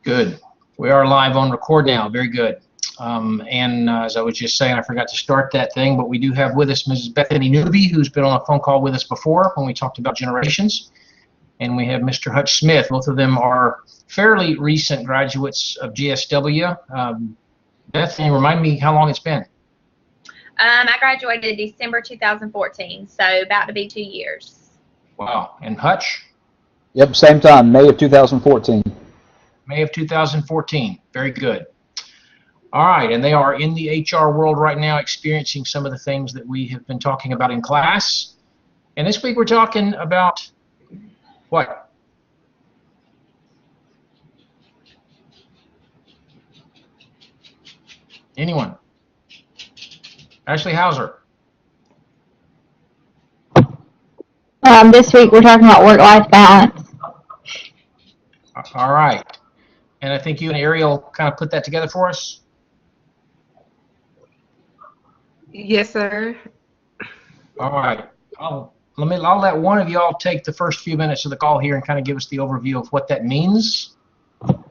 Good. We are live on record now. Very good. As I was just saying, I forgot to start that thing, but we do have with us Mrs. Bethany Newby, who's been on a phone call with us before when we talked about generations. And we have Mr. Hutch Smith. Both of them are fairly recent graduates of GSW. Bethany, remind me how long it's been. I graduated December 2014, so about to be 2 years. Wow. And Hutch? Yep, same time, May of 2014. May of 2014. Very good. All right, and they are in the HR world right now, experiencing some of the things that we have been talking about in class. And this week we're talking about what? Anyone? Ashley Hauser. This week we're talking about work-life balance. All right. And I think you and Ariel kind of put that together for us. Yes, sir. All right. I'll let one of y'all take the first few minutes of the call here and kind of give us the overview of what that means.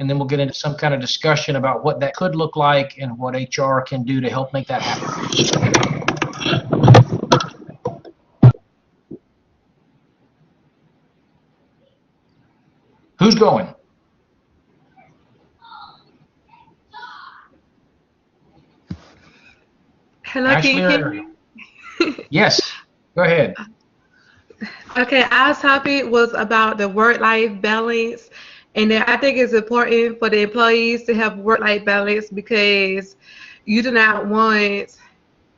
And then we'll get into some kind of discussion about what that could look like and what HR can do to help make that happen. Who's going? Hello, Ashley can you or hear Ariel? me? Yes. Go ahead. Okay, our topic was about the work-life balance, and I think it's important for the employees to have work-life balance because you do not want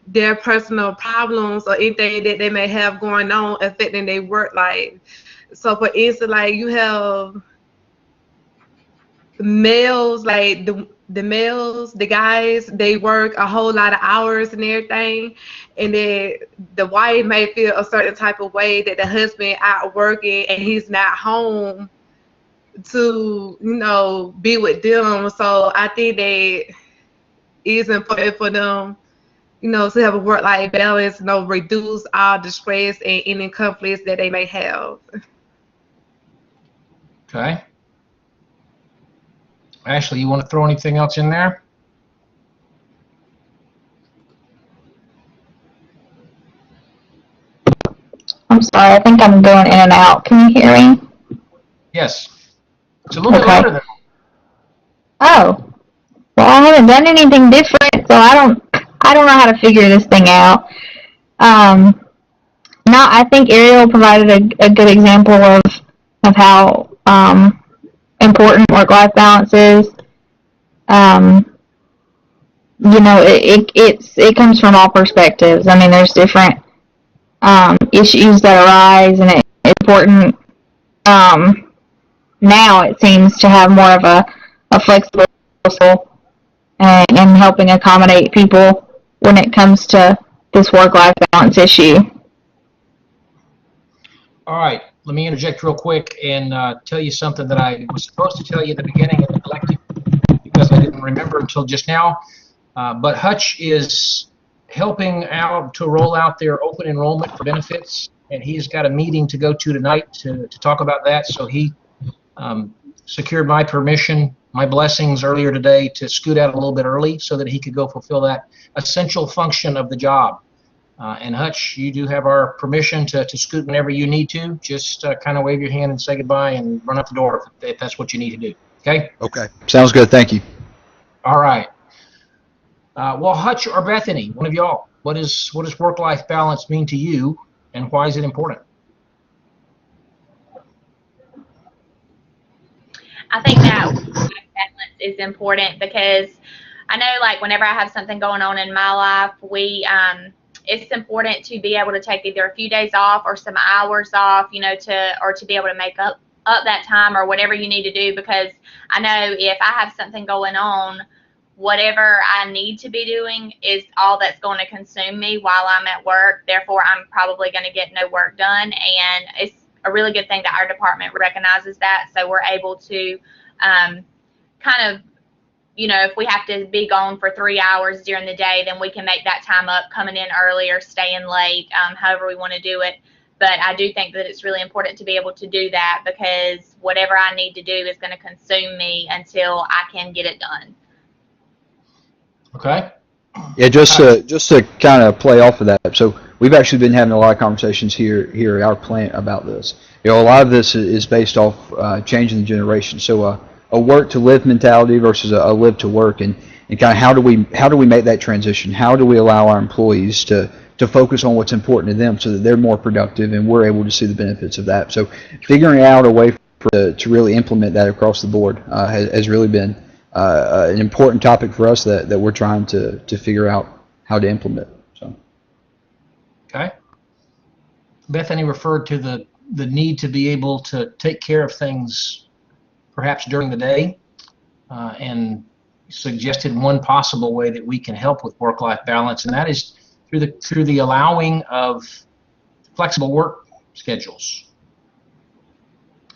their personal problems or anything that they may have going on affecting their work life. So, for instance, like you have males, like the males, the guys, they work a whole lot of hours and everything, and then the wife may feel a certain type of way that the husband out working and he's not home to, be with them. So I think that it's important for them, to have a work-life balance, reduce all the stress and any conflicts that they may have. Okay. Ashley, you want to throw anything else in there? I'm sorry, I think I'm going in and out. Can you hear me? Yes. It's a little bit louder than. Oh, well, I haven't done anything different, so I don't know how to figure this thing out. No, I think Ariel provided a good example of how important work-life balance is. It comes from all perspectives. I mean, there's different issues that arise, and it's important now, it seems, to have more of a flexible and helping accommodate people when it comes to this work-life balance issue. All right, let me interject real quick and tell you something that I was supposed to tell you at the beginning and neglected because I didn't remember until just now. But Hutch is helping out to roll out their open enrollment for benefits, and he's got a meeting to go to tonight to talk about that. So he secured my permission, my blessings earlier today to scoot out a little bit early so that he could go fulfill that essential function of the job. And Hutch, you do have our permission to scoot whenever you need to. Just kind of wave your hand and say goodbye and run out the door if that's what you need to do. Okay? Okay. Sounds good. Thank you. All right. Well, Hutch or Bethany, one of y'all, what does work-life balance mean to you, and why is it important? I think that work-life balance is important because I know, like, whenever I have something going on in my life, it's important to be able to take either a few days off or some hours off, to be able to make up that time or whatever you need to do, because I know if I have something going on, whatever I need to be doing is all that's going to consume me while I'm at work. Therefore, I'm probably going to get no work done, and it's a really good thing that our department recognizes that, so we're able to kind of, if we have to be gone for 3 hours during the day, then we can make that time up coming in early or staying late, however we want to do it. But I do think that it's really important to be able to do that, because whatever I need to do is going to consume me until I can get it done. Okay. Yeah, just to kind of play off of that. So we've actually been having a lot of conversations here at our plant about this. You know, a lot of this is based off changing the generation. So a work to live mentality versus a live to work, and kind of how do we make that transition? How do we allow our employees to focus on what's important to them so that they're more productive and we're able to see the benefits of that? So figuring out a way to really implement that across the board has really been an important topic for us that we're trying to figure out how to implement. So. Okay. Bethany referred to the need to be able to take care of things perhaps during the day, and suggested one possible way that we can help with work-life balance, and that is through the allowing of flexible work schedules.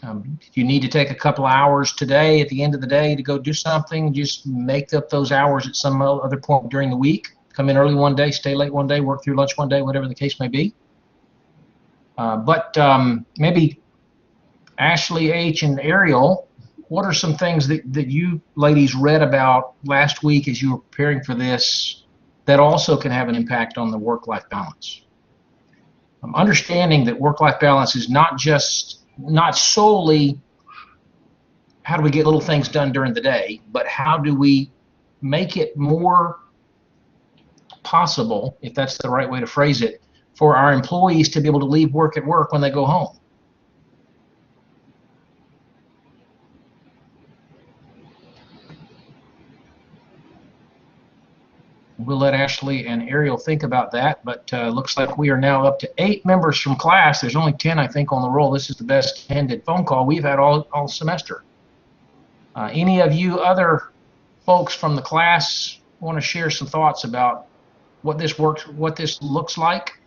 If you need to take a couple of hours today at the end of the day to go do something, just make up those hours at some other point during the week. Come in early one day, stay late one day, work through lunch one day, whatever the case may be. But maybe Ashley H. and Ariel, what are some things that you ladies read about last week as you were preparing for this that also can have an impact on the work-life balance? Understanding that work-life balance is not solely how do we get little things done during the day, but how do we make it more possible, if that's the right way to phrase it, for our employees to be able to leave work at work when they go home. We'll let Ashley and Ariel think about that, but looks like we are now up to 8 members from class. There's only 10, I think, on the roll. This is the best attended phone call we've had all semester. Any of you other folks from the class want to share some thoughts about what this looks like?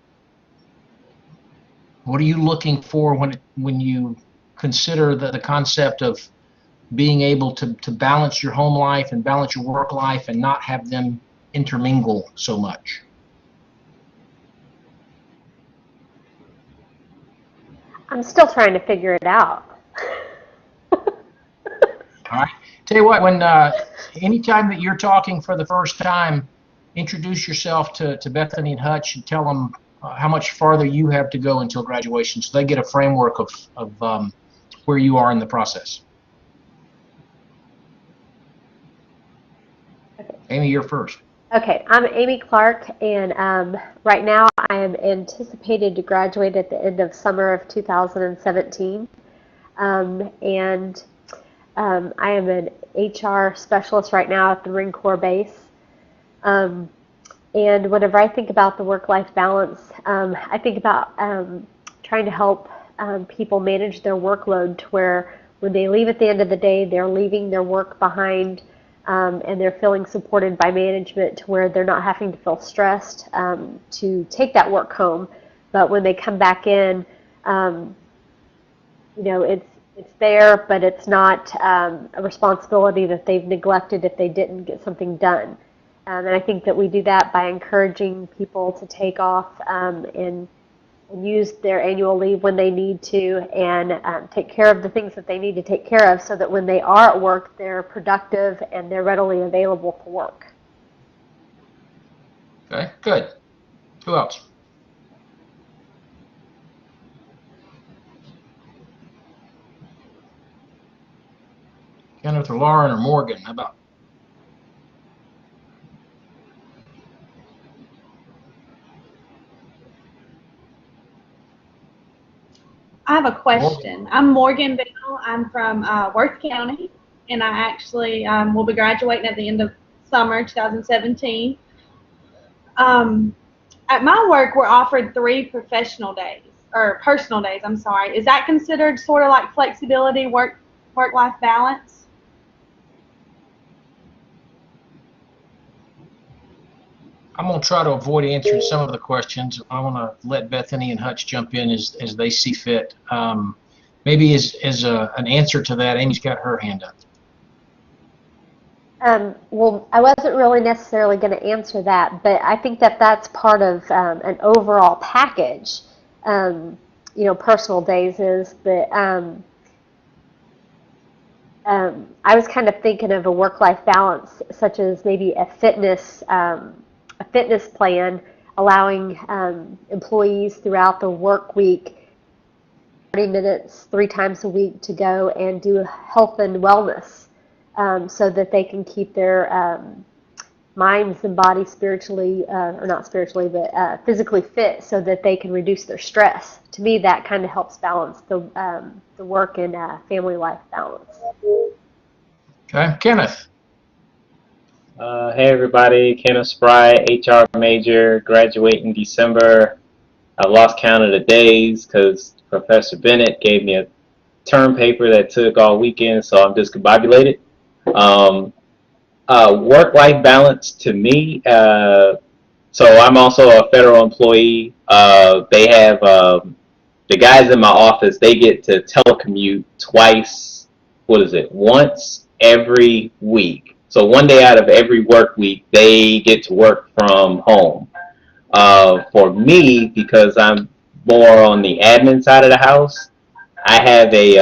What are you looking for when you consider the concept of being able to balance your home life and balance your work life and not have them intermingle so much? I'm still trying to figure it out. All right. Tell you what, when anytime that you're talking for the first time, introduce yourself to Bethany and Hutch and tell them how much farther you have to go until graduation, so they get a framework of where you are in the process. Okay. Amy, you're first. Okay, I'm Amy Clark, and right now I am anticipated to graduate at the end of summer of 2017. I am an HR specialist right now at the Marine Corps base. And whenever I think about the work-life balance, I think about trying to help people manage their workload to where when they leave at the end of the day, they're leaving their work behind, and they're feeling supported by management to where they're not having to feel stressed to take that work home. But when they come back in, it's there, but it's not a responsibility that they've neglected if they didn't get something done. And I think that we do that by encouraging people to take off and use their annual leave when they need to, and take care of the things that they need to take care of so that when they are at work, they're productive and they're readily available for work. Okay, good. Who else? Kenneth or Lauren or Morgan, how about? I have a question. I'm Morgan Bell. I'm from Worth County, and I actually will be graduating at the end of summer 2017. At my work, we're offered 3 personal days. I'm sorry. Is that considered sort of like flexibility, work-life balance? I'm going to try to avoid answering some of the questions. I want to let Bethany and Hutch jump in as they see fit. Maybe as an answer to that, Amy's got her hand up. Well, I wasn't really necessarily going to answer that, but I think that that's part of an overall package. personal days is, but I was kind of thinking of a work-life balance, such as maybe a fitness plan, allowing employees throughout the work week 30 minutes 3 times a week to go and do health and wellness, so that they can keep their minds and bodies spiritually, or not spiritually, but physically fit, so that they can reduce their stress. To me, that kind of helps balance the work and family life balance. Okay, Kenneth. Hey everybody, Kenneth Spry, HR major, graduate in December. I've lost count of the days because Professor Bennett gave me a term paper that took all weekend, so I'm discombobulated. Work-life balance to me, so I'm also a federal employee. They have, the guys in my office, they get to telecommute once every week. So one day out of every work week, they get to work from home. For me, because I'm more on the admin side of the house, I have a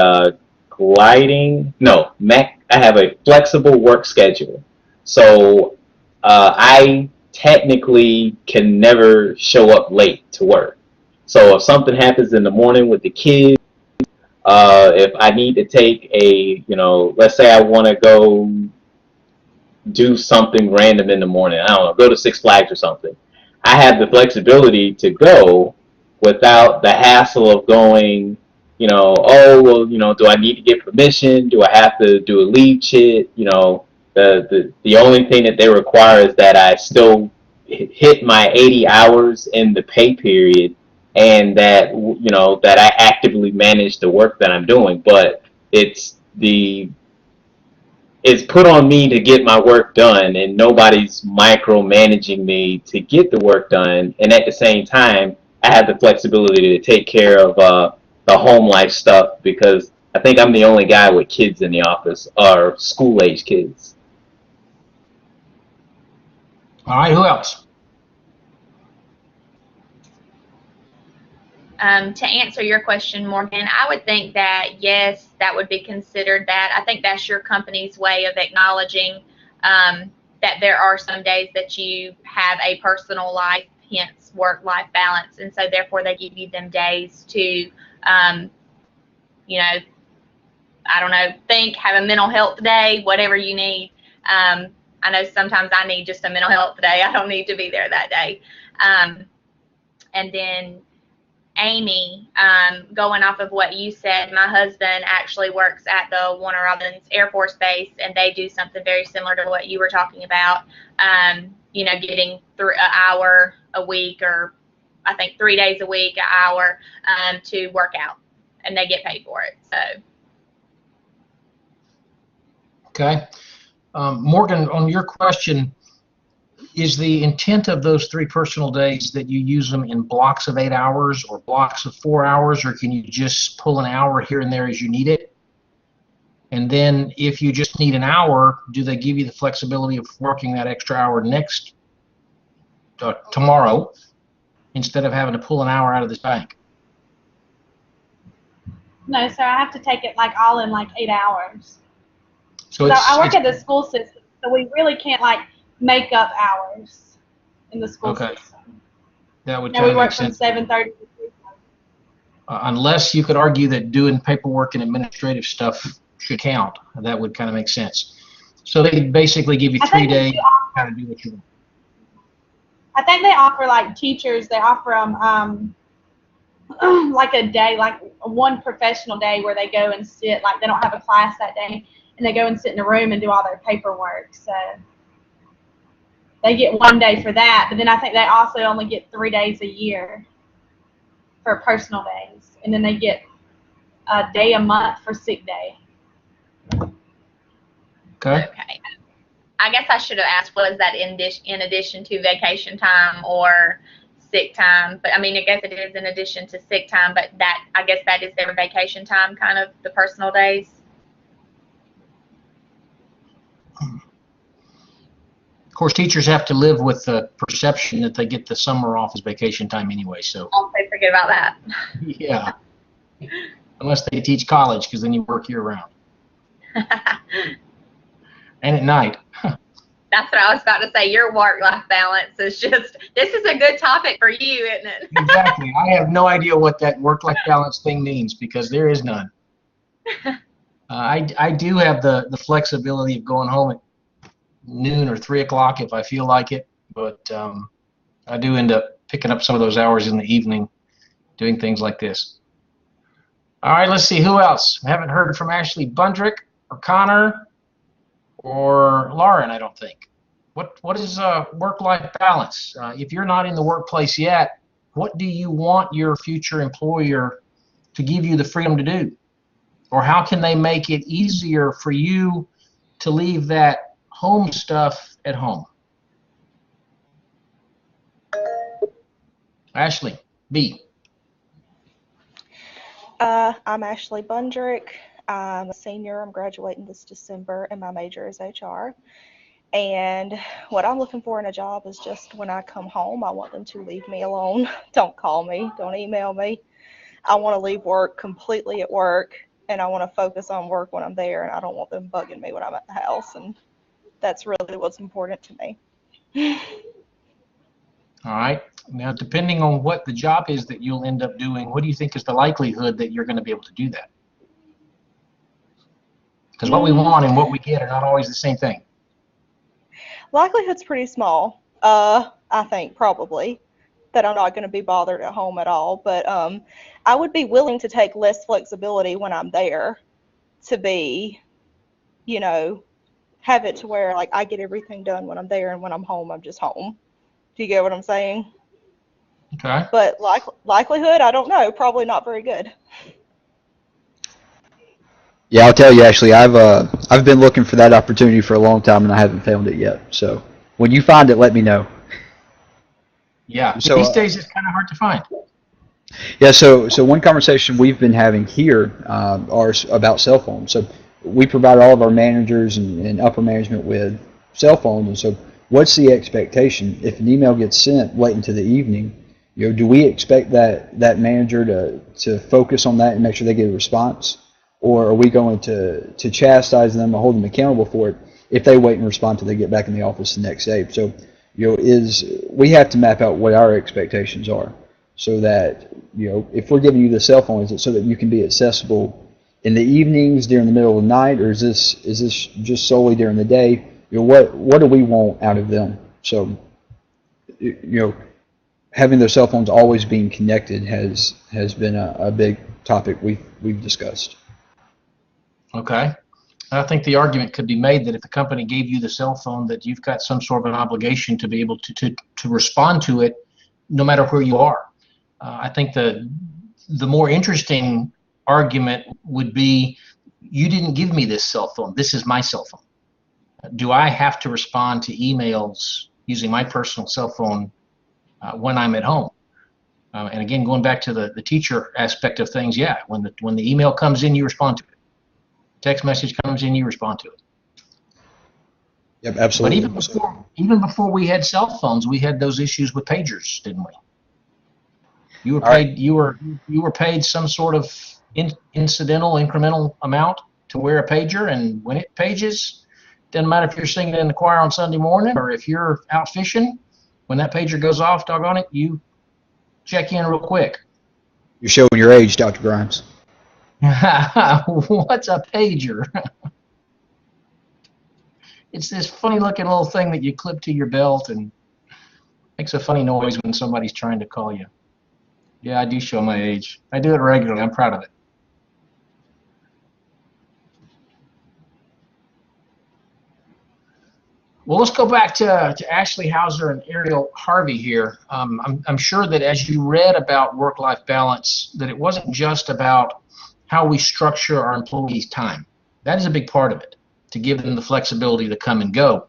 I have a flexible work schedule. So I technically can never show up late to work. So if something happens in the morning with the kids, if I need to take let's say I want to go do something random in the morning, I don't know, go to Six Flags or something, I have the flexibility to go without the hassle of going, do I need to get permission? Do I have to do a leave chit? The only thing that they require is that I still hit my 80 hours in the pay period, and that that I actively manage the work that I'm doing. But it's put on me to get my work done, and nobody's micromanaging me to get the work done. And at the same time, I have the flexibility to take care of the home life stuff, because I think I'm the only guy with kids in the office, or school-age kids. All right, who else? To answer your question, Morgan, I would think that, yes, that would be considered that. I think that's your company's way of acknowledging that there are some days that you have a personal life, hence work-life balance, and so therefore they give you them days to, I don't know, have a mental health day, whatever you need. I know sometimes I need just a mental health day. I don't need to be there that day. And then Amy, going off of what you said, my husband actually works at the Warner Robins Air Force Base, and they do something very similar to what you were talking about, getting through an hour a week, or I think 3 days a week, an hour, to work out, and they get paid for it. So. Okay. Morgan, on your question, is the intent of those 3 personal days that you use them in blocks of 8 hours or blocks of 4 hours, or can you just pull an hour here and there as you need it? And then if you just need an hour, do they give you the flexibility of working that extra hour tomorrow, instead of having to pull an hour out of this bank? No, sir. I have to take it all in 8 hours. So I work at the school system, so we really can't make up hours in the school system. That would we work make from sense. 7:30 to 3:30. Unless you could argue that doing paperwork and administrative stuff should count, that would kind of make sense. So they basically give you 3 days to kind of do what you want. I think they offer teachers. They offer them a day, one professional day where they go and sit. They don't have a class that day, and they go and sit in a room and do all their paperwork. So they get 1 day for that, but then I think they also only get 3 days a year for personal days, and then they get a day a month for sick day. Okay. I guess I should have asked, what is that in addition to vacation time or sick time? But I guess it is in addition to sick time, but I guess that is their vacation time, kind of the personal days. Of course, teachers have to live with the perception that they get the summer off as vacation time anyway. So Don't forget about that. yeah. Unless they teach college, because then you work year round. And at night. That's what I was about to say. Your work-life balance is just, this is a good topic for you, isn't it? Exactly. I have no idea what that work-life balance thing means because there is none. I do have the flexibility of going home at noon or 3 o'clock if I feel like it, but I do end up picking up some of those hours in the evening doing things like this. All right, let's see. Who else? I haven't heard from Ashley Bundrick or Connor or Lauren, I don't think. What is work-life balance? If you're not in the workplace yet, what do you want your future employer to give you the freedom to do? Or how can they make it easier for you to leave that home stuff at home? Ashley, B. I'm Ashley Bundrick. I'm a senior. I'm graduating this December, and my major is HR. And what I'm looking for in a job is just when I come home, I want them to leave me alone. Don't call me. Don't email me. I want to leave work completely at work, and I want to focus on work when I'm there, and I don't want them bugging me when I'm at the house. And that's really what's important to me. All right. Now, depending on what the job is that you'll end up doing, what do you think is the likelihood that you're going to be able to do that? Because what we want and what we get are not always the same thing. Likelihood's pretty small, I think, probably, that I'm not going to be bothered at home at all. But I would be willing to take less flexibility when I'm there to be, you know, have it to where, like, I get everything done when I'm there, and when I'm home, I'm just home. Do you get what I'm saying? Okay. But likelihood, I don't know. Probably not very good. Yeah, I'll tell you, Ashley, I've been looking for that opportunity for a long time, and I haven't found it yet. So when you find it, let me know. Yeah. So, these days it's kind of hard to find. Yeah, so one conversation we've been having here are about cell phones. So we provide all of our managers and upper management with cell phones, and so what's the expectation if an email gets sent late into the evening? You know, do we expect that manager to focus on that and make sure they get a response, or are we going to chastise them or hold them accountable for it if they wait and respond till they get back in the office the next day? So, you know, we have to map out what our expectations are, so that, you know, if we're giving you the cell phone, is it so that you can be accessible in the evenings, during the middle of the night, or is this just solely during the day? You know, what do we want out of them? So, you know, having their cell phones always being connected has been a big topic we've discussed. Okay. I think the argument could be made that if the company gave you the cell phone, that you've got some sort of an obligation to be able to respond to it no matter where you are. I think the more interesting argument would be, you didn't give me this cell phone. This is my cell phone. Do I have to respond to emails using my personal cell phone when I'm at home? And again, going back to the teacher aspect of things, yeah, when the email comes in, you respond to it. Text message comes in, you respond to it. Yep, absolutely. But even before we had cell phones, we had those issues with pagers, didn't we? You were paid. You were paid some sort of incidental, incremental amount to wear a pager, and when it pages, doesn't matter if you're singing in the choir on Sunday morning or if you're out fishing. When that pager goes off, doggone it, you check in real quick. You're showing your age, Dr. Grimes. What's a pager? It's this funny looking little thing that you clip to your belt and makes a funny noise when somebody's trying to call you. Yeah, I do show my age. I do it regularly. I'm proud of it. Well, let's go back to Ashley Hauser and Ariel Harvey here. I'm sure that as you read about work-life balance, that it wasn't just about how we structure our employees' time. That is a big part of it, to give them the flexibility to come and go.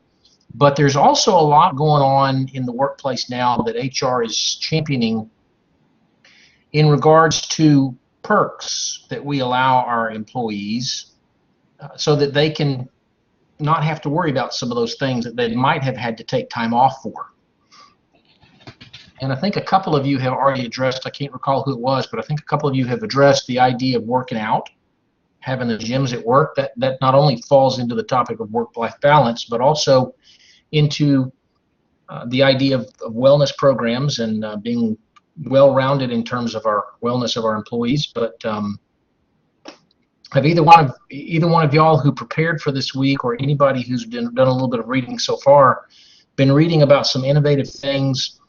But there's also a lot going on in the workplace now that HR is championing in regards to perks that we allow our employees so that they can not have to worry about some of those things that they might have had to take time off for. And I think a couple of you have already addressed, I can't recall who it was, but I think a couple of you have addressed the idea of working out, having the gyms at work. That not only falls into the topic of work-life balance, but also into the idea of wellness programs and being well-rounded in terms of our wellness of our employees. But have either one of y'all who prepared for this week, or anybody who's done a little bit of reading so far, been reading about some innovative things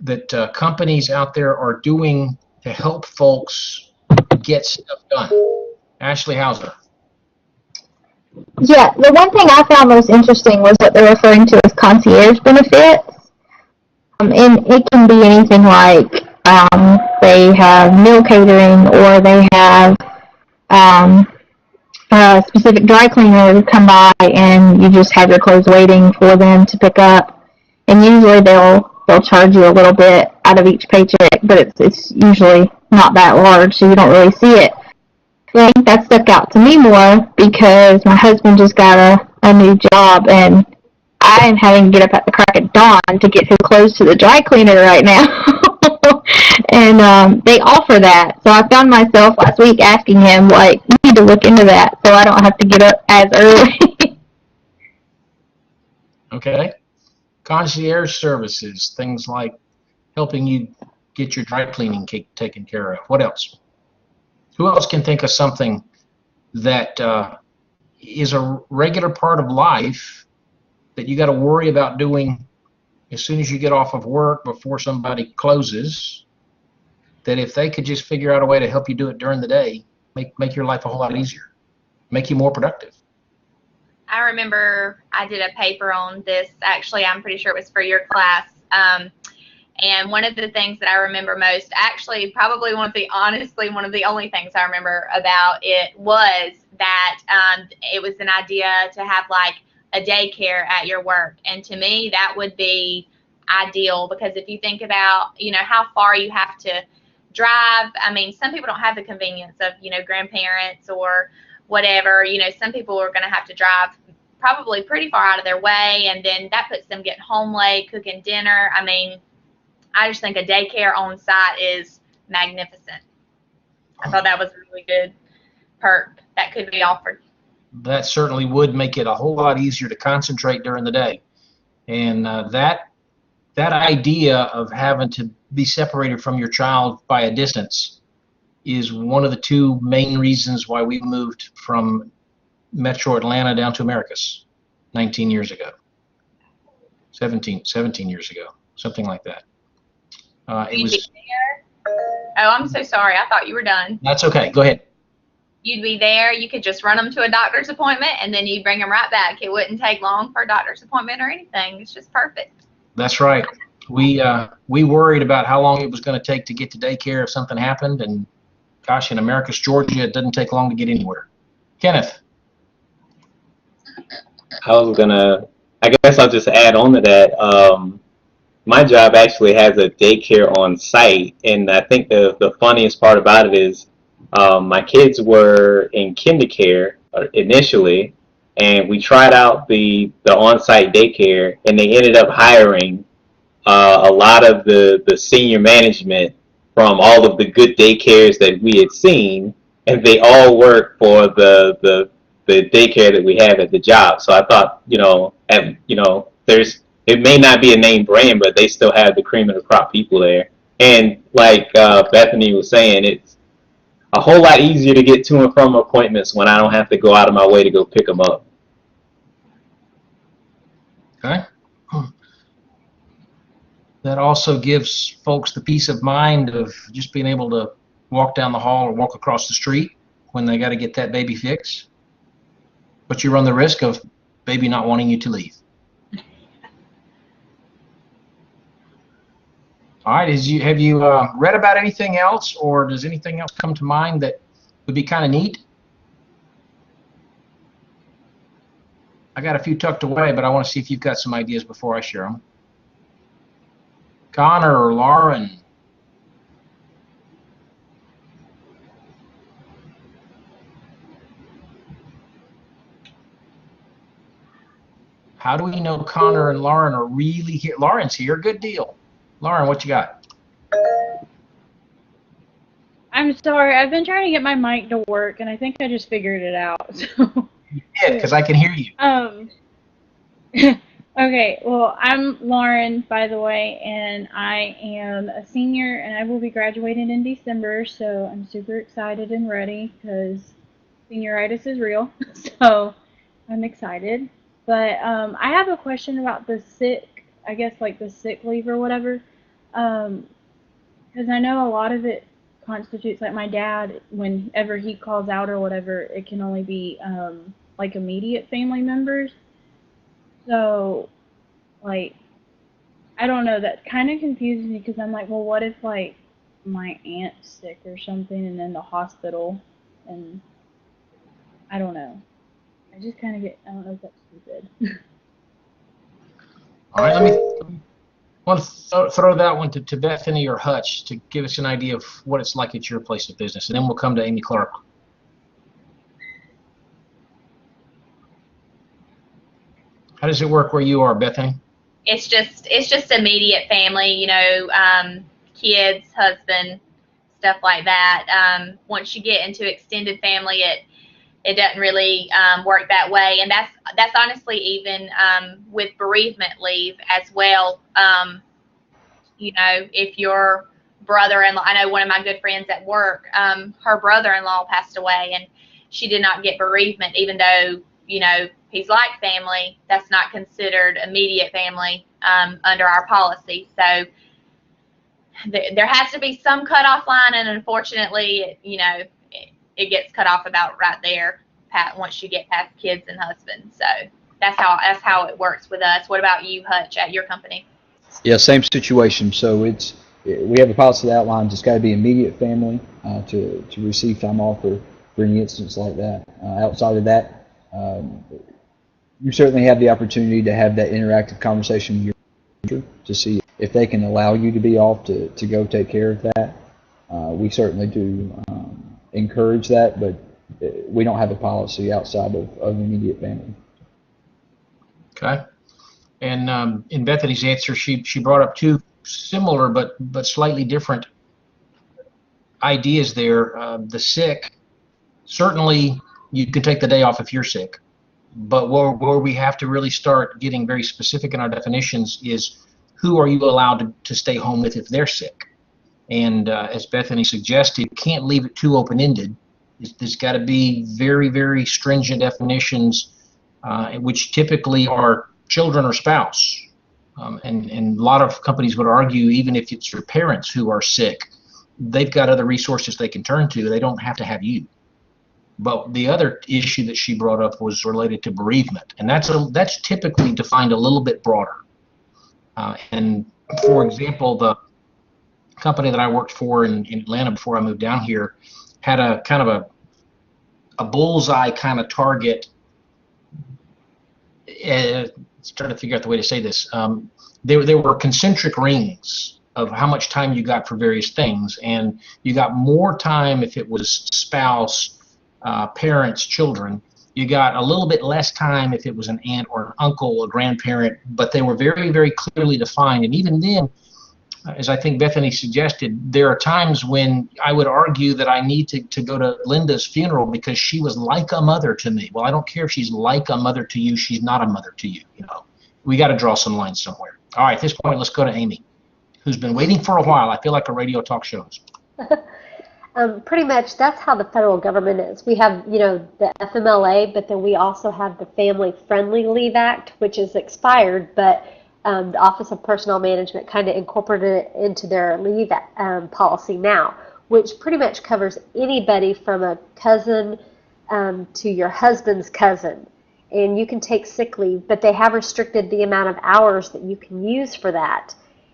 that companies out there are doing to help folks get stuff done? Ashley Hauser. Yeah, the one thing I found most interesting was what they're referring to as concierge benefits. And it can be anything like they have meal catering, or they have a specific dry cleaner who come by and you just have your clothes waiting for them to pick up. And usually they'll charge you a little bit out of each paycheck, but it's usually not that large, so you don't really see it. I think that stuck out to me more because my husband just got a new job, and I am having to get up at the crack of dawn to get his clothes to the dry cleaner right now. And they offer that. So I found myself last week asking him, like, you need to look into that so I don't have to get up as early. Okay. Concierge services, things like helping you get your dry cleaning taken care of. What else? Who else can think of something that is a regular part of life that you got to worry about doing as soon as you get off of work before somebody closes, that if they could just figure out a way to help you do it during the day, make your life a whole lot easier, make you more productive? I remember I did a paper on this. Actually, I'm pretty sure it was for your class. And one of the things that I remember most, actually probably one of the only things I remember about it was that it was an idea to have like a daycare at your work. And to me, that would be ideal, because if you think about, how far you have to drive. I mean, some people don't have the convenience of, grandparents or whatever. Some people are going to have to drive probably pretty far out of their way, and then that puts them getting home late, cooking dinner. I mean, I just think a daycare on site is magnificent. I thought that was a really good perk that could be offered. That certainly would make it a whole lot easier to concentrate during the day. And that idea of having to be separated from your child by a distance is one of the two main reasons why we moved from Metro Atlanta down to Americus 19 years ago. 17 years ago, something like that. It was. Oh, I'm so sorry. I thought you were done. That's okay. Go ahead. You'd be there. You could just run them to a doctor's appointment, and then you'd bring them right back. It wouldn't take long for a doctor's appointment or anything. It's just perfect. That's right. We worried about how long it was going to take to get to daycare if something happened, and gosh, in Americus, Georgia, it doesn't take long to get anywhere. Kenneth. I guess I'll just add on to that. My job actually has a daycare on site, and I think the funniest part about it is my kids were in kindercare initially, and we tried out the on-site daycare, and they ended up hiring a lot of the senior management from all of the good daycares that we had seen, and they all work for the daycare that we have at the job. So I thought, it may not be a name brand, but they still have the cream of the crop people there. And like Bethany was saying, it's a whole lot easier to get to and from appointments when I don't have to go out of my way to go pick them up. Okay. That also gives folks the peace of mind of just being able to walk down the hall or walk across the street when they got to get that baby fixed. But you run the risk of baby not wanting you to leave. All right. Have you read about anything else, or does anything else come to mind that would be kind of neat? I got a few tucked away, but I want to see if you've got some ideas before I share them. Connor or Lauren? How do we know Connor and Lauren are really here? Lauren's here. Good deal. Lauren, what you got? I'm sorry, I've been trying to get my mic to work, and I think I just figured it out. So, Yeah, because I can hear you. okay, well, I'm Lauren, by the way, and I am a senior, and I will be graduating in December, so I'm super excited and ready, because senioritis is real, so I'm excited. But I have a question about the sick, I guess, like the sick leave or whatever, because I know a lot of it constitutes, like my dad, whenever he calls out or whatever, it can only be like immediate family members. So, like, I don't know, that kind of confuses me because I'm like, well, what if, like, my aunt's sick or something and in the hospital, and I don't know. I just kind of get, I don't know if that's stupid. All right, let me want to throw that one to Bethany or Hutch to give us an idea of what it's like at your place of business, and then we'll come to Amy Clark. How does it work where you are, Bethany? It's just immediate family, you know, kids, husband, stuff like that. Once you get into extended family, it doesn't really work that way, and that's honestly even with bereavement leave as well. You know, if your brother-in-law, I know one of my good friends at work, her brother-in-law passed away, and she did not get bereavement, even though, you know, he's like family. That's not considered immediate family under our policy. So there has to be some cutoff line, and unfortunately, you know, it gets cut off about right there, once you get past kids and husbands. So that's how it works with us. What about you, Hutch, at your company? Yeah, same situation. So we have a policy that outlines it's got to be immediate family to receive time off for any instance like that. Outside of that, you certainly have the opportunity to have that interactive conversation with your manager to see if they can allow you to be off to go take care of that. We certainly do encourage that, but we don't have a policy outside of immediate family. Okay. And in Bethany's answer, she brought up two similar but slightly different ideas there. The sick, certainly you can take the day off if you're sick, but where we have to really start getting very specific in our definitions is who are you allowed to stay home with if they're sick. And as Bethany suggested, you can't leave it too open-ended. There's got to be very, very stringent definitions, which typically are children or spouse. And a lot of companies would argue, even if it's your parents who are sick, they've got other resources they can turn to. They don't have to have you. But the other issue that she brought up was related to bereavement, and that's typically defined a little bit broader. And for example, the company that I worked for in Atlanta before I moved down here had a kind of a bullseye kind of target. Trying to figure out the way to say this. There were concentric rings of how much time you got for various things, and you got more time if it was spouse, parents, children. You got a little bit less time if it was an aunt or an uncle, a grandparent, but they were very, very clearly defined. And even then, as I think Bethany suggested, there are times when I would argue that I need to go to Linda's funeral because she was like a mother to me. Well, I don't care if she's like a mother to you. She's not a mother to you. You know, we got to draw some lines somewhere. All right, at this point, let's go to Amy, who's been waiting for a while. I feel like a radio talk show host. Pretty much that's how the federal government is. We have, you know, the FMLA, but then we also have the Family Friendly Leave Act, which is expired, but the Office of Personnel Management kind of incorporated it into their leave policy now, which pretty much covers anybody from a cousin to your husband's cousin. And you can take sick leave, but they have restricted the amount of hours that you can use for that.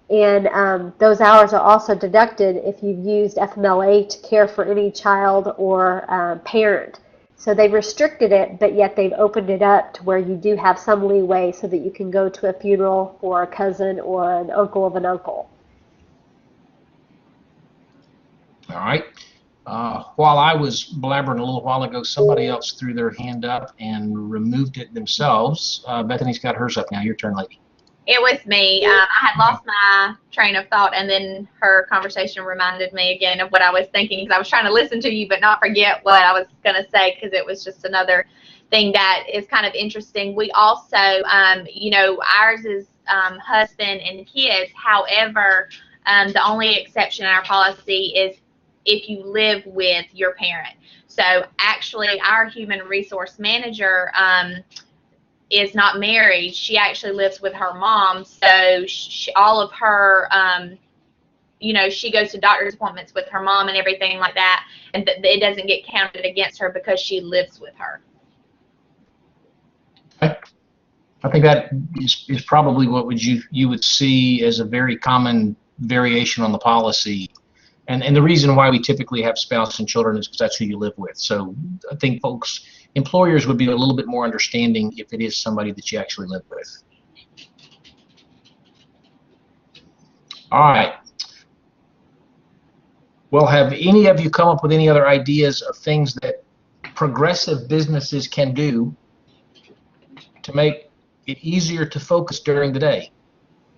And those hours are also deducted if you've used FMLA to care for any child or parent. So they've restricted it, but yet they've opened it up to where you do have some leeway so that you can go to a funeral for a cousin or an uncle of an uncle. All right. While I was blabbering a little while ago, somebody else threw their hand up and removed it themselves. Bethany's got hers up now. Your turn, lady. It was me. I had lost my train of thought, and then her conversation reminded me again of what I was thinking, because I was trying to listen to you but not forget what I was going to say, because it was just another thing that is kind of interesting. We also, you know, ours is husband and kids. However, the only exception in our policy is if you live with your parent. So actually, our human resource manager is not married. She actually lives with her mom. So all of her, you know, she goes to doctor's appointments with her mom and everything like that, and it doesn't get counted against her because she lives with her. I think that is probably what you would see as a very common variation on the policy. And the reason why we typically have spouse and children is because that's who you live with. So I think employers would be a little bit more understanding if it is somebody that you actually live with. All right. Well, have any of you come up with any other ideas of things that progressive businesses can do to make it easier to focus during the day?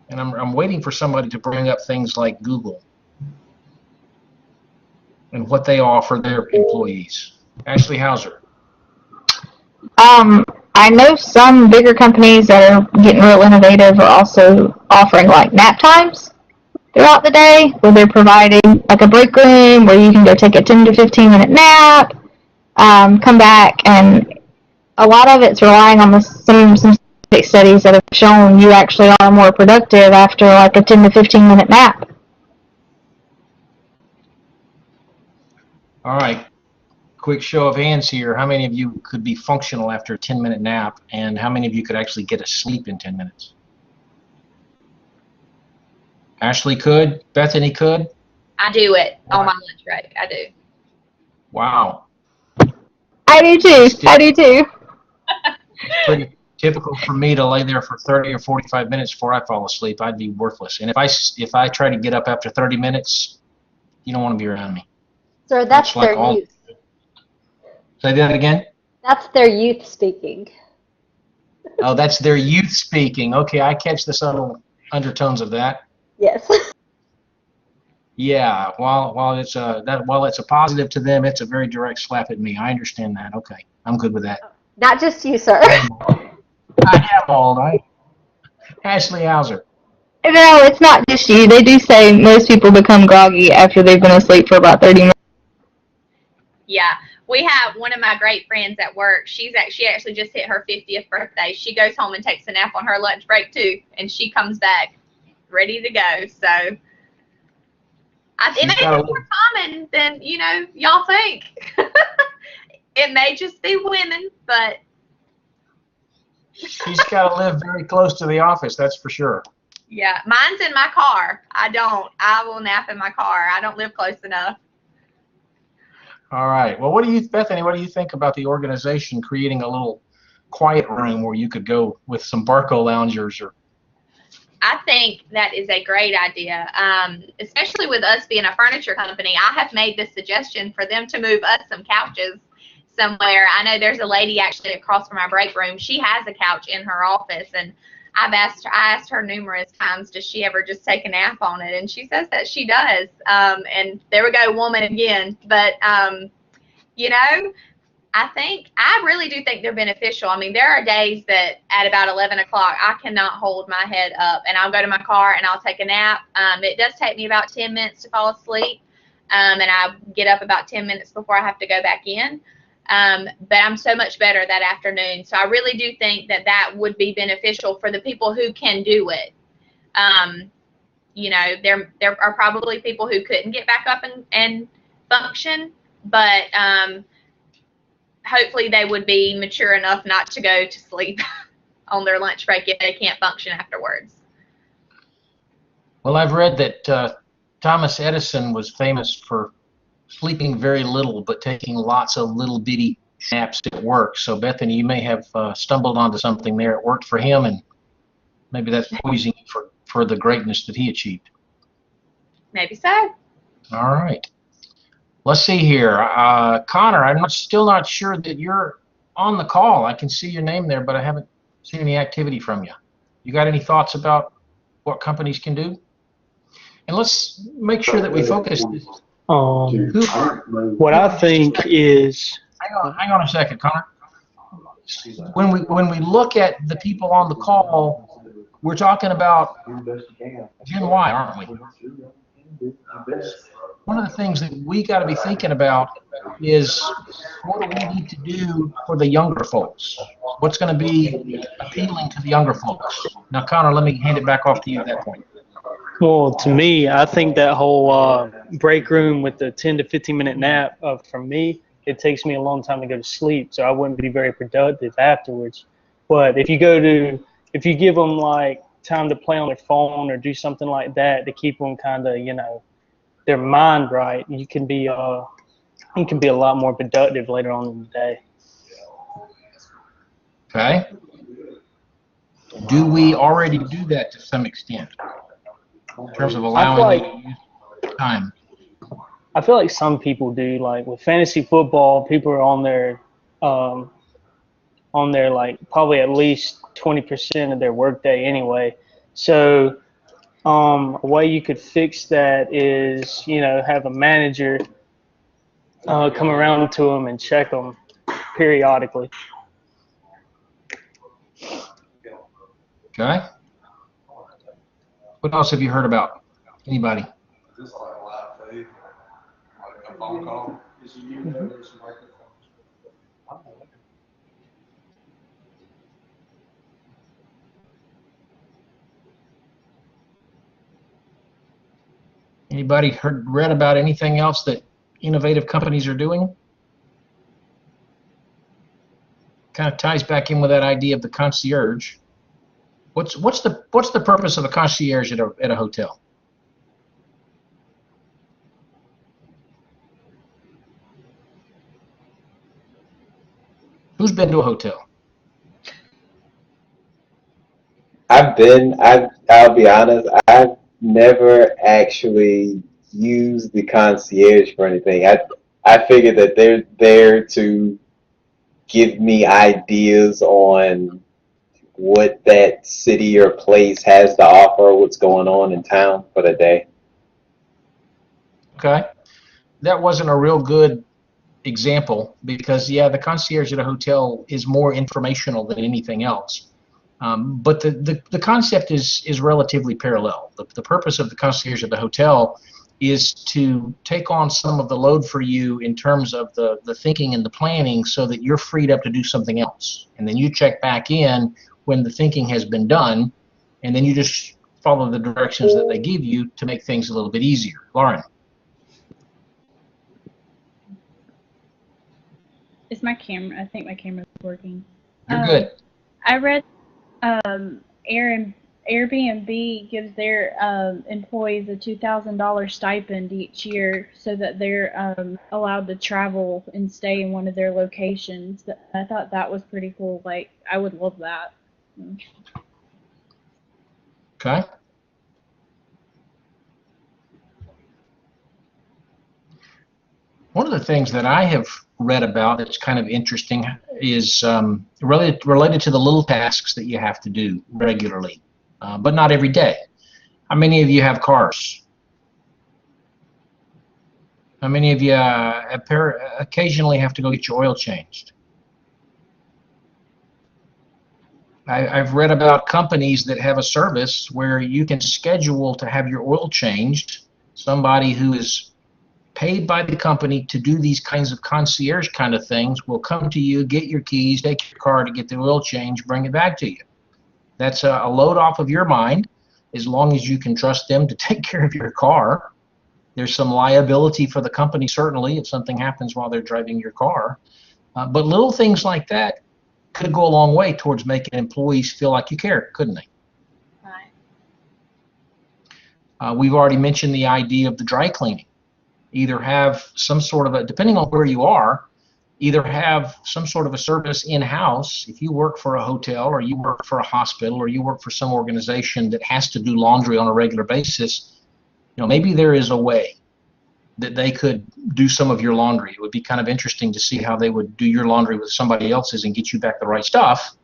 And I'm waiting for somebody to bring up things like Google and what they offer their employees. Ashley Hauser. I know some bigger companies that are getting real innovative are also offering like nap times throughout the day, where they're providing like a break room where you can go take a 10 to 15 minute nap, come back, and a lot of it's relying on some studies that have shown you actually are more productive after like a 10 to 15 minute nap. All right. Quick show of hands here. How many of you could be functional after a 10-minute nap, and how many of you could actually get a sleep in 10 minutes? Ashley could. Bethany could. I do it on my lunch break. I do. Wow. I do too. I do too. Pretty typical for me to lay there for 30 or 45 minutes before I fall asleep. I'd be worthless. And if I try to get up after 30 minutes, you don't want to be around me. Sir, that's like their youth. Say that again? That's their youth speaking. Oh, that's their youth speaking. Okay, I catch the subtle undertones of that. Yes. Yeah, while it's a positive to them, it's a very direct slap at me. I understand that. Okay, I'm good with that. Not just you, sir. I have all night. Ashley Hauser. No, it's not just you. They do say most people become groggy after they've been asleep for about 30 minutes. Yeah, we have one of my great friends at work. She actually just hit her 50th birthday. She goes home and takes a nap on her lunch break too, and she comes back ready to go. So it may be more common than y'all think. It may just be women, but she's got to live very close to the office. That's for sure. Yeah, mine's in my car. I will nap in my car. I don't live close enough. All right. Well, Bethany, what do you think about the organization creating a little quiet room where you could go with some Barco loungers? I think that is a great idea, especially with us being a furniture company. I have made this suggestion for them to move us some couches somewhere. I know there's a lady actually across from our break room. She has a couch in her office, and I asked her numerous times, does she ever just take a nap on it? And she says that she does. And there we go, woman again. But, I really do think they're beneficial. I mean, there are days that at about 11 o'clock, I cannot hold my head up, and I'll go to my car and I'll take a nap. It does take me about 10 minutes to fall asleep, and I get up about 10 minutes before I have to go back in. But I'm so much better that afternoon. So I really do think that would be beneficial for the people who can do it. There are probably people who couldn't get back up and function, but hopefully they would be mature enough not to go to sleep on their lunch break if they can't function afterwards. Well, I've read that Thomas Edison was famous for sleeping very little, but taking lots of little bitty naps at work. So, Bethany, you may have stumbled onto something there. It worked for him, and maybe that's poising for the greatness that he achieved. Maybe so. All right. Let's see here. Connor, I'm still not sure that you're on the call. I can see your name there, but I haven't seen any activity from you. You got any thoughts about what companies can do? And let's make sure that we focus. What I think is, hang on a second, Connor. When we look at the people on the call, we're talking about Gen Y, aren't we? One of the things that we got to be thinking about is what do we need to do for the younger folks? What's going to be appealing to the younger folks? Now, Connor, let me hand it back off to you at that point. well, to me, I think that whole break room with the 10 to 15-minute nap, for me, it takes me a long time to go to sleep, so I wouldn't be very productive afterwards. But if you give them like time to play on their phone or do something like that to keep them kind of, their mind right, you can be a lot more productive later on in the day. Okay. Do we already do that to some extent in terms of allowing them to use time? I feel like some people do. Like with fantasy football, people are on their like probably at least 20% of their workday anyway. So a way you could fix that is, have a manager come around to them and check them periodically. Okay. What else have you heard about? Anybody? Anybody read about anything else that innovative companies are doing? Kind of ties back in with that idea of the concierge. What's the purpose of a concierge at a hotel? Who's been to a hotel? I'll be honest, I've never actually used the concierge for anything. I figure that they're there to give me ideas on what that city or place has to offer, what's going on in town for the day. Okay. That wasn't a real good example because, the concierge at a hotel is more informational than anything else. But the concept is relatively parallel. The purpose of the concierge at the hotel is to take on some of the load for you in terms of the thinking and the planning so that you're freed up to do something else. And then you check back in when the thinking has been done, and then you just follow the directions that they give you to make things a little bit easier. Lauren. Is my camera? I think my camera's working. You're good. I read Airbnb gives their employees a $2,000 stipend each year so that they're allowed to travel and stay in one of their locations. I thought that was pretty cool. Like, I would love that. Okay. One of the things that I have read about that's kind of interesting is related to the little tasks that you have to do regularly, but not every day. How many of you have cars? How many of you occasionally have to go get your oil changed? I've read about companies that have a service where you can schedule to have your oil changed. Somebody who is paid by the company to do these kinds of concierge kind of things will come to you, get your keys, take your car to get the oil change, bring it back to you. That's a load off of your mind as long as you can trust them to take care of your car. There's some liability for the company, certainly, if something happens while they're driving your car. But little things like that could go a long way towards making employees feel like you care, couldn't they? Right. We've already mentioned the idea of the dry cleaning. Either have some sort of depending on where you are, either have some sort of a service in-house. If you work for a hotel or you work for a hospital or you work for some organization that has to do laundry on a regular basis, maybe there is a way that they could do some of your laundry. It would be kind of interesting to see how they would do your laundry with somebody else's and get you back the right stuff.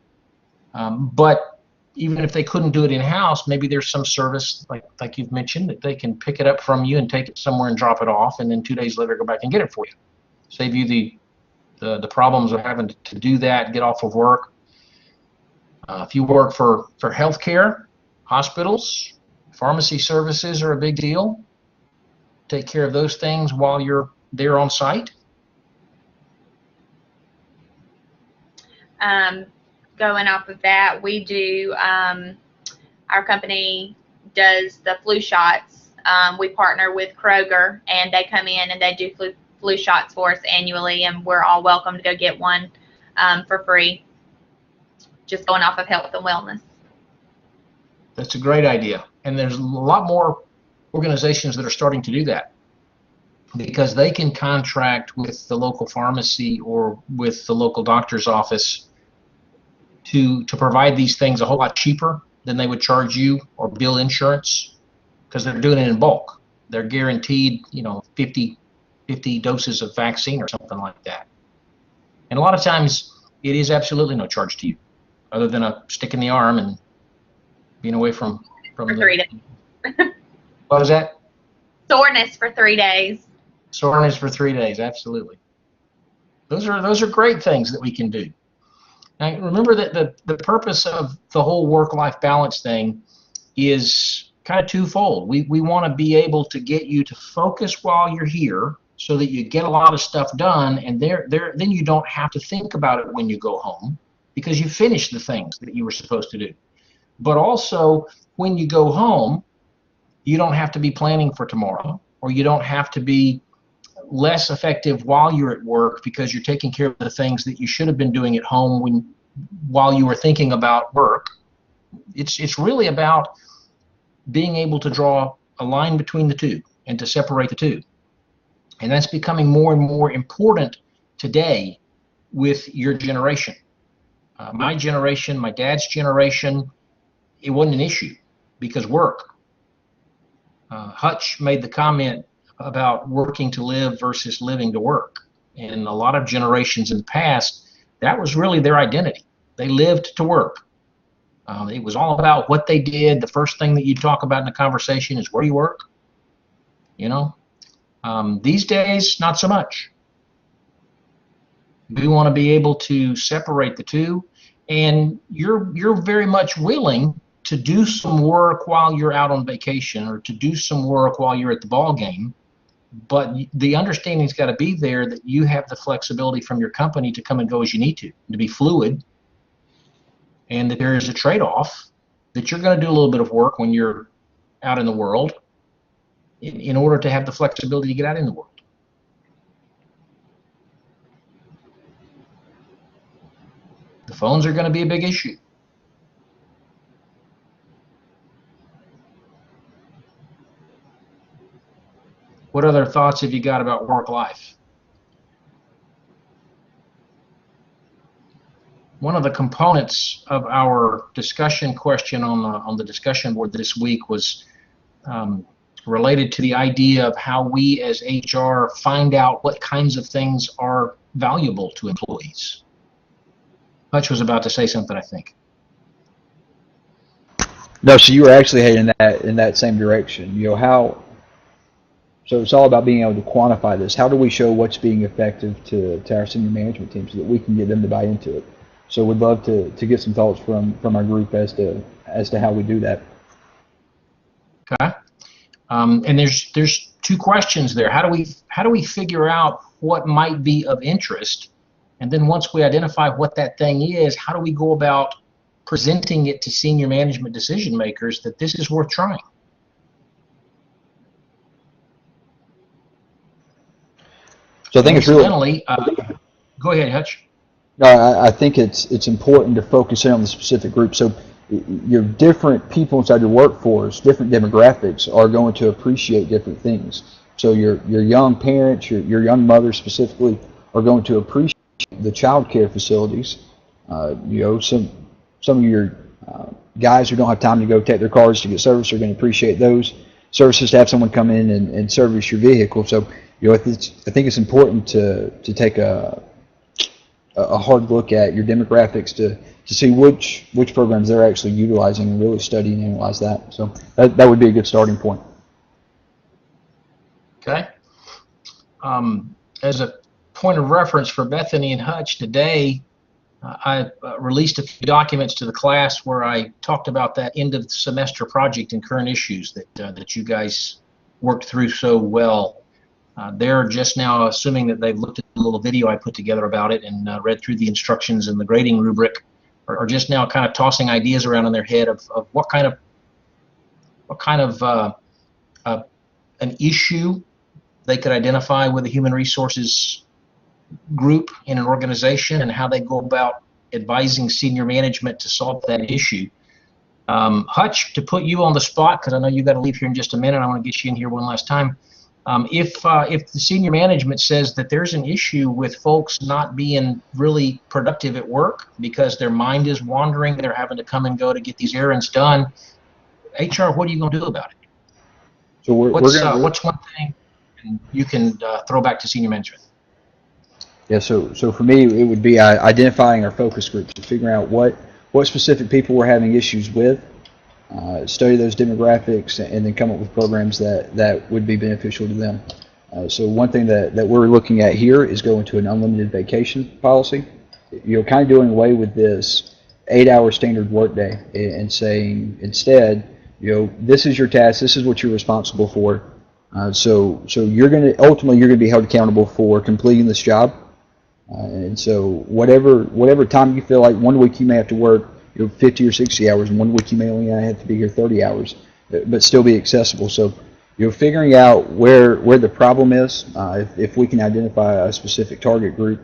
But even if they couldn't do it in-house, maybe there's some service, like you've mentioned, that they can pick it up from you and take it somewhere and drop it off, and then 2 days later go back and get it for you. Save you the problems of having to do that, get off of work. If you work for healthcare, hospitals, pharmacy services are a big deal. Take care of those things while you're there on site. Going off of that, we do, our company does the flu shots. We partner with Kroger, and they come in and they do flu shots for us annually, and we're all welcome to go get one for free, just going off of health and wellness. That's a great idea. And there's a lot more organizations that are starting to do that, because they can contract with the local pharmacy or with the local doctor's office to provide these things a whole lot cheaper than they would charge you or bill insurance, because they're doing it in bulk. They're guaranteed, 50 doses of vaccine or something like that. And a lot of times it is absolutely no charge to you, other than a stick in the arm and being away from For 3 days. What was that? Soreness for 3 days. Soreness for 3 days, absolutely. Those are great things that we can do. Now, remember that the purpose of the whole work-life balance thing is kind of twofold. We want to be able to get you to focus while you're here so that you get a lot of stuff done, and then you don't have to think about it when you go home, because you finished the things that you were supposed to do. But also, when you go home, you don't have to be planning for tomorrow, or you don't have to be less effective while you're at work because you're taking care of the things that you should have been doing at home while you were thinking about work. It's really about being able to draw a line between the two and to separate the two. And that's becoming more and more important today with your generation. My generation, my dad's generation, it wasn't an issue because work. Hutch made the comment about working to live versus living to work. And a lot of generations in the past, that was really their identity. They lived to work. It was all about what they did. The first thing that you talk about in a conversation is where you work. These days, not so much. We want to be able to separate the two, and you're very much willing to do some work while you're out on vacation or to do some work while you're at the ball game. But the understanding's got to be there that you have the flexibility from your company to come and go as you need to be fluid, and that there is a trade-off, that you're going to do a little bit of work when you're out in the world in order to have the flexibility to get out in the world. The phones are going to be a big issue. What other thoughts have you got about work life? One of the components of our discussion question on the discussion board this week was related to the idea of how we as HR find out what kinds of things are valuable to employees. Hutch was about to say something, I think. No, so you were actually heading in that same direction. So it's all about being able to quantify this. How do we show what's being effective to our senior management team so that we can get them to buy into it? So we'd love to get some thoughts from our group as to how we do that. Okay. And there's two questions there. How do we figure out what might be of interest? And then once we identify what that thing is, how do we go about presenting it to senior management decision makers that this is worth trying? So I think it's really. Go ahead, Hutch. I think it's important to focus in on the specific group. So your different people inside your workforce, different demographics, are going to appreciate different things. So your young parents, your young mothers specifically, are going to appreciate the child care facilities. Some of your guys who don't have time to go take their cars to get service are going to appreciate those services, to have someone come in and service your vehicle. So I think it's important to take a a hard look at your demographics to see which programs they're actually utilizing and really study and analyze that. So that would be a good starting point. Okay. As a point of reference for Bethany and Hutch, today I released a few documents to the class where I talked about that end of the semester project and current issues that you guys worked through so well. They're just now assuming that they've looked at the little video I put together about it and read through the instructions and the grading rubric, are just now kind of tossing ideas around in their head of what kind of an issue they could identify with a human resources group in an organization and how they go about advising senior management to solve that issue. Hutch, to put you on the spot, because I know you've got to leave here in just a minute, I want to get you in here one last time. If the senior management says that there's an issue with folks not being really productive at work because their mind is wandering, they're having to come and go to get these errands done, HR, what are you going to do about it? So what's one thing you can throw back to senior management? Yeah, so for me, it would be identifying our focus groups, figuring out what specific people we're having issues with, study those demographics, and then come up with programs that would be beneficial to them. So one thing that we're looking at here is going to an unlimited vacation policy. Kind of doing away with this 8-hour standard workday and saying instead, this is your task, this is what you're responsible for. So you're going to ultimately be held accountable for completing this job. And so whatever time you feel like, one week you may have to work 50 or 60 hours, and one week you may only have to be here 30 hours, but still be accessible. So figuring out where the problem is, if we can identify a specific target group,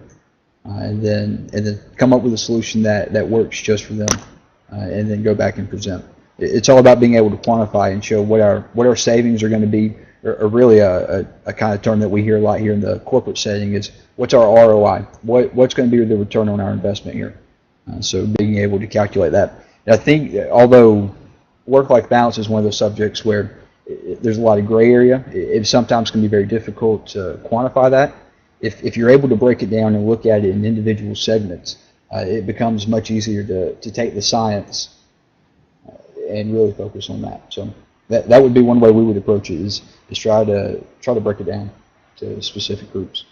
and then come up with a solution that works just for them, and then go back and present. It's all about being able to quantify and show what our savings are going to be, or really a kind of term that we hear a lot here in the corporate setting is what's our ROI? What's going to be the return on our investment here? So being able to calculate that. And I think although work-life balance is one of those subjects where there's a lot of gray area, it sometimes can be very difficult to quantify that. If you're able to break it down and look at it in individual segments, it becomes much easier to take the science and really focus on that. So that would be one way we would approach it is try to break it down to specific groups.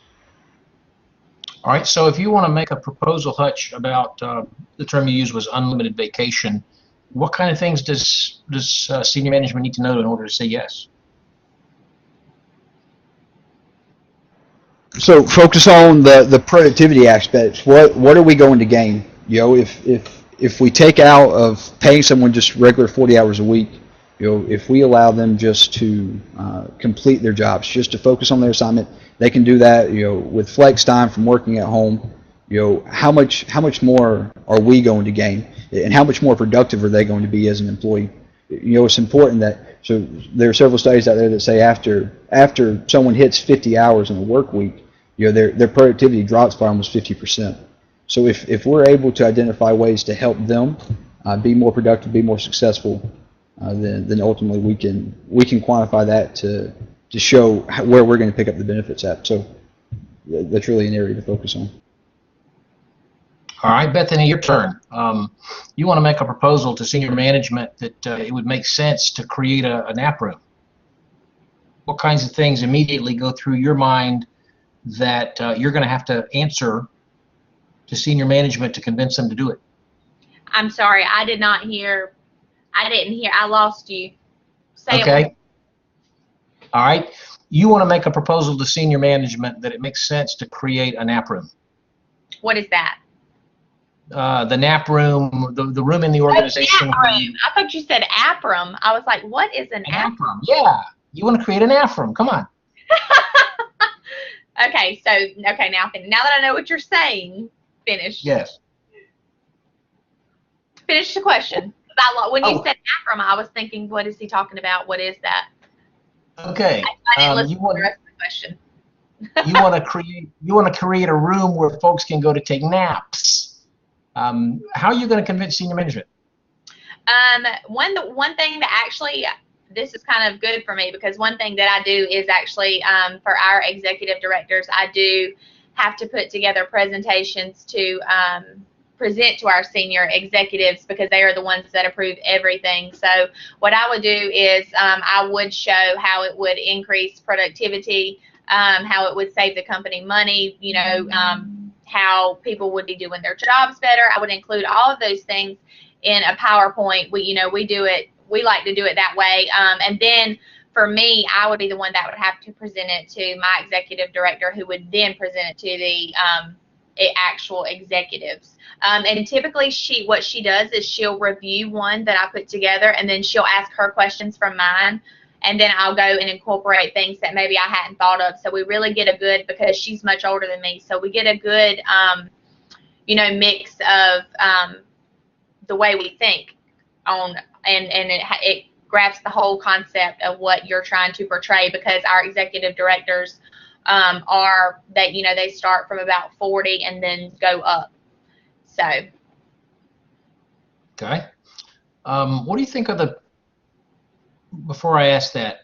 All right, so if you want to make a proposal, Hutch, about the term you used was unlimited vacation, what kind of things does senior management need to know in order to say yes? So focus on the productivity aspects. What are we going to gain? If we take out of paying someone just regular 40 hours a week, if we allow them just to complete their jobs, just to focus on their assignment, they can do that, with flex time from working at home. How much more are we going to gain, and how much more productive are they going to be as an employee? It's important that, so there are several studies out there that say after someone hits 50 hours in a work week, their productivity drops by almost 50%. So if we're able to identify ways to help them be more productive, be more successful, then ultimately we can quantify that to show where we're going to pick up the benefits at. So that's really an area to focus on. All right, Bethany, your turn. You want to make a proposal to senior management that it would make sense to create a nap room. What kinds of things immediately go through your mind that you're going to have to answer to senior management to convince them to do it? I'm sorry, I didn't hear. I lost you. Say okay. It. All right. You want to make a proposal to senior management that it makes sense to create a nap room. What is that? The nap room, the room in the organization. Nap room. I thought you said app room. I was like, what is an app room? Yeah. You want to create an app room. Come on. Okay. Now that I know what you're saying, finish. Yes. Finish the question. When you said app room, I was thinking, what is he talking about? What is that? Okay. I didn't listen to the rest of the question. you want to create a room where folks can go to take naps. How are you going to convince senior management? One thing that actually, this is kind of good for me because one thing that I do is actually for our executive directors, I do have to put together presentations to present to our senior executives because they are the ones that approve everything. So what I would do is I would show how it would increase productivity, how it would save the company money, you know, how people would be doing their jobs better. I would include all of those things in a PowerPoint. We like to do it that way. And then for me, I would be the one that would have to present it to my executive director, who would then present it to the actual executives. And typically what she does is she'll review one that I put together, and then she'll ask her questions from mine, and then I'll go and incorporate things that maybe I hadn't thought of. So we really get a good, because she's much older than me, so we get a good, you know, mix of the way we think on, and it grasps the whole concept of what you're trying to portray, because our executive directors are that, you know, they start from about 40 and then go up. So. Okay. What do you think of the, before I ask that,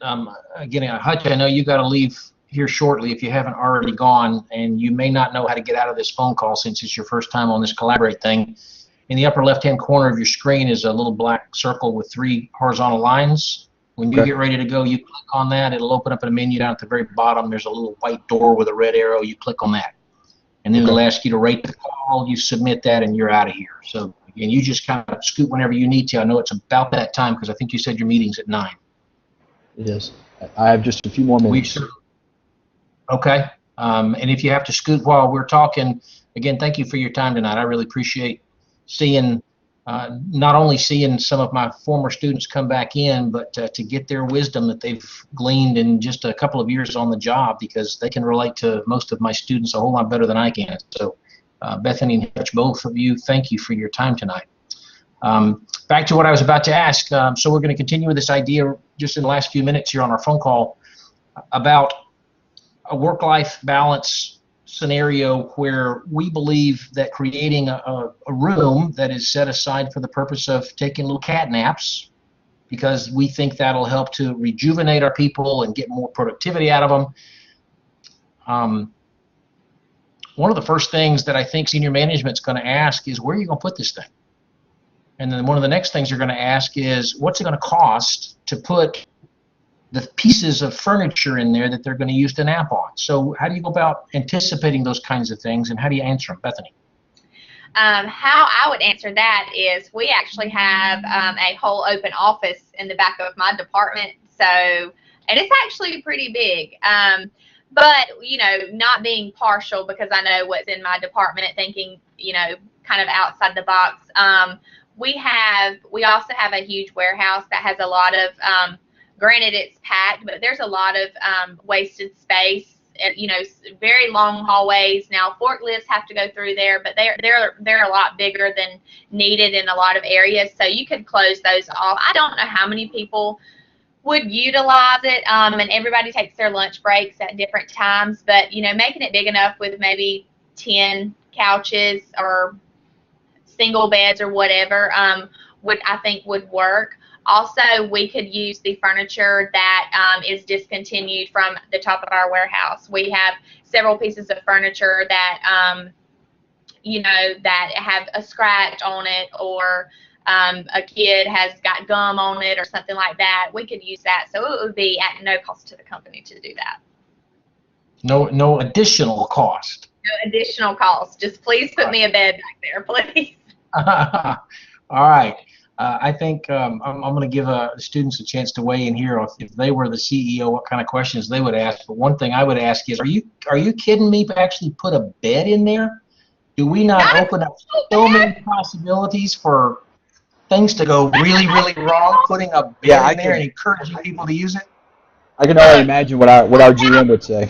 again, Hutch, I know you got to leave here shortly if you haven't already gone, and you may not know how to get out of this phone call since it's your first time on this Collaborate thing. In the upper left-hand corner of your screen is a little black circle with 3 horizontal lines. When you get ready to go, you click on that. It'll open up a menu down at the very bottom. There's a little white door with a red arrow. You click on that. And then it'll ask you to rate the call. You submit that, and you're out of here. So, again, you just kind of scoot whenever you need to. I know it's about that time because I think you said your meeting's at 9. It is. I have just a few more minutes. Okay. And if you have to scoot while we're talking, again, thank you for your time tonight. I really appreciate seeing, not only seeing some of my former students come back in, but to get their wisdom that they've gleaned in just a couple of years on the job, because they can relate to most of my students a whole lot better than I can. So Bethany and Hutch, both of you, thank you for your time tonight. Back to what I was about to ask. So we're going to continue with this idea just in the last few minutes here on our phone call about a work-life balance scenario where we believe that creating a room that is set aside for the purpose of taking little cat naps, because we think that'll help to rejuvenate our people and get more productivity out of them. One of the first things that I think senior management's going to ask is, where are you going to put this thing? And then one of the next things you're going to ask is, what's it going to cost to put the pieces of furniture in there that they're going to use to nap on? So how do you go about anticipating those kinds of things, and how do you answer them, Bethany? How I would answer that is, we actually have a whole open office in the back of my department. So, and it's actually pretty big. But, you know, not being partial, because I know what's in my department and thinking, you know, kind of outside the box. We also have a huge warehouse that has a lot of, granted it's packed, but there's a lot of wasted space, you know, very long hallways. Now forklifts have to go through there, but they're a lot bigger than needed in a lot of areas. So you could close those off. I don't know how many people would utilize it, and everybody takes their lunch breaks at different times, but, you know, making it big enough with maybe 10 couches or single beds or whatever I think would work. Also, we could use the furniture that is discontinued from the top of our warehouse. We have several pieces of furniture that, you know, that have a scratch on it, or a kid has got gum on it or something like that. We could use that. So it would be at no cost to the company to do that. No additional cost. No additional cost. Just please put me a bed back there, please. All right. I think I'm going to give students a chance to weigh in here. If they were the CEO, what kind of questions they would ask. But one thing I would ask is, are you kidding me to actually put a bed in there? Do we not open up so many possibilities for things to go really, really wrong, putting a bed in there and encouraging people to use it? I can only imagine what our GM would say.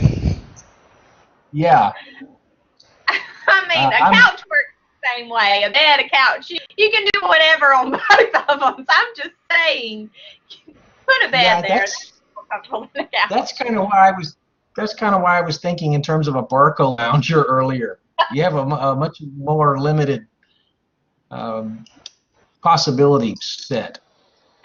Yeah. I mean, a couch works the same way. A bed, a couch. You can do whatever on both of them. So I'm just saying, put a bed there. That's kind of why I was thinking in terms of a Barco lounger earlier. You have a much more limited possibility set.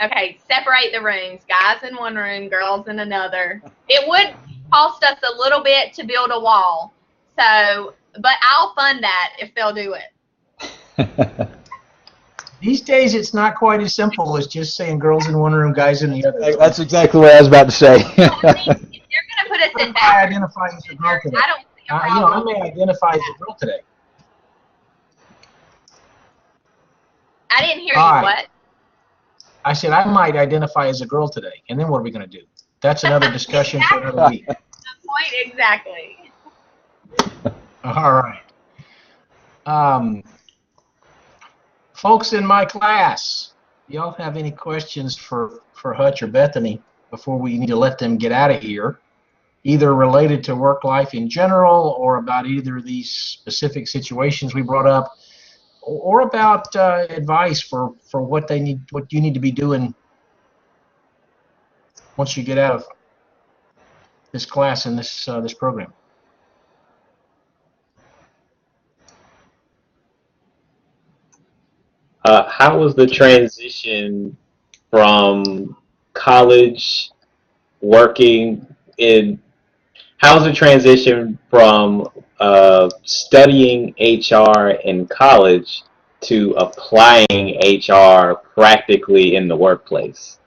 Okay, separate the rooms. Guys in one room, girls in another. It would cost us a little bit to build a wall. So, but I'll fund that if they'll do it. These days, it's not quite as simple as just saying girls in one room, guys in the other. That's exactly what I was about to say. If they're going to put us in I that, identify as a girl today. I don't see a I problem. may identify as a girl today. I didn't hear All you. right. What? I said I might identify as a girl today, and then what are we going to do? That's another discussion for another week. The point exactly. All right. Folks in my class, y'all have any questions for Hutch or Bethany before we need to let them get out of here, either related to work life in general or about either of these specific situations we brought up, or about advice for what you need to be doing once you get out of this class and this program? How was the transition from college working in? How was the transition from studying HR in college to applying HR practically in the workplace?